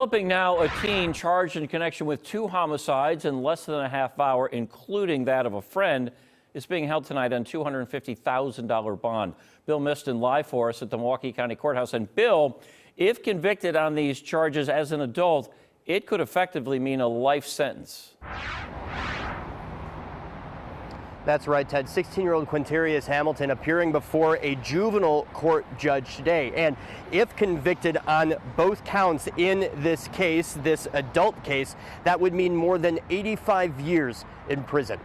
Developing now, a teen charged in connection with 2 homicides in less than a half hour, including that of a friend, is being held tonight on $250,000 bond. Bill Miston live for us at the Milwaukee County Courthouse. And Bill, if convicted on these charges as an adult, it could effectively mean a life sentence. That's right, Ted. 16-year-old Quintarius Hamilton appearing before a juvenile court judge today. And if convicted on both counts in this case, this adult case, that would mean more than 85 years in prison.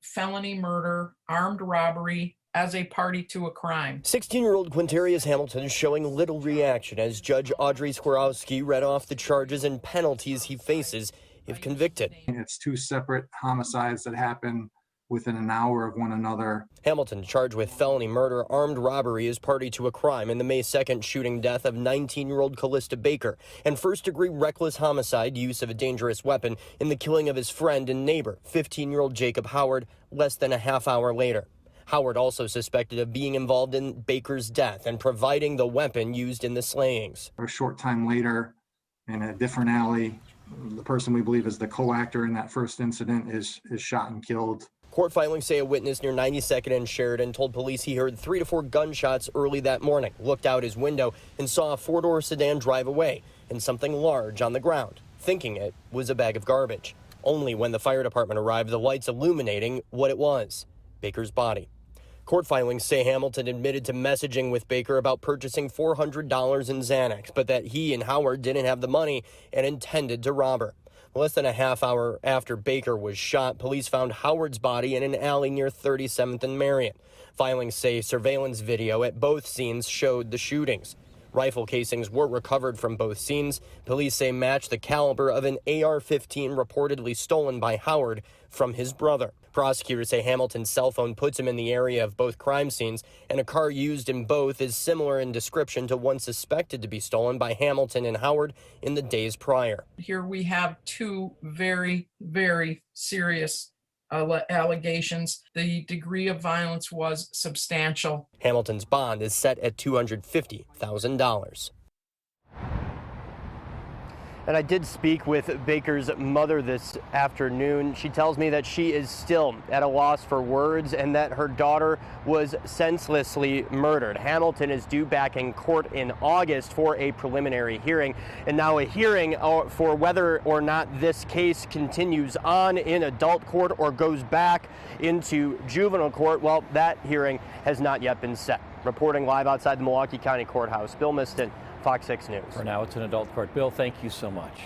Felony murder, armed robbery as a party to a crime. 16-year-old Quintarius Hamilton is showing little reaction as Judge Audrey Skorowski read off the charges and penalties he faces if convicted. It's 2 separate homicides that happen within an hour of one another. Hamilton charged with felony murder, armed robbery as party to a crime in the May 2nd shooting death of 19-year-old Callista Baker, and first-degree reckless homicide, use of a dangerous weapon, in the killing of his friend and neighbor, 15-year-old Jacob Howard, less than a half hour later. Howard also suspected of being involved in Baker's death and providing the weapon used in the slayings. A short time later, in a different alley, the person we believe is the co-actor in that first incident is shot and killed. Court filings say a witness near 92nd and Sheridan told police he heard 3 to 4 gunshots early that morning, looked out his window, and saw a 4-door sedan drive away and something large on the ground, thinking it was a bag of garbage. Only when the fire department arrived, the lights illuminating what it was, Baker's body. Court filings say Hamilton admitted to messaging with Baker about purchasing $400 in Xanax, but that he and Howard didn't have the money and intended to rob her. Less than a half hour after Baker was shot, police found Howard's body in an alley near 37th and Marion. Filings say surveillance video at both scenes showed the shootings. Rifle casings were recovered from both scenes. Police say match the caliber of an AR-15 reportedly stolen by Howard from his brother. Prosecutors say Hamilton's cell phone puts him in the area of both crime scenes, and a car used in both is similar in description to one suspected to be stolen by Hamilton and Howard in the days prior. Here we have 2 very, very serious allegations. The degree of violence was substantial. Hamilton's bond is set at $250,000. And I did speak with Baker's mother this afternoon. She tells me that she is still at a loss for words and that her daughter was senselessly murdered. Hamilton is due back in court in August for a preliminary hearing. And now a hearing for whether or not this case continues on in adult court or goes back into juvenile court. Well, that hearing has not yet been set. Reporting live outside the Milwaukee County Courthouse, Bill Miston, FOX6 News. For now, it's an adult court. Bill, thank you so much.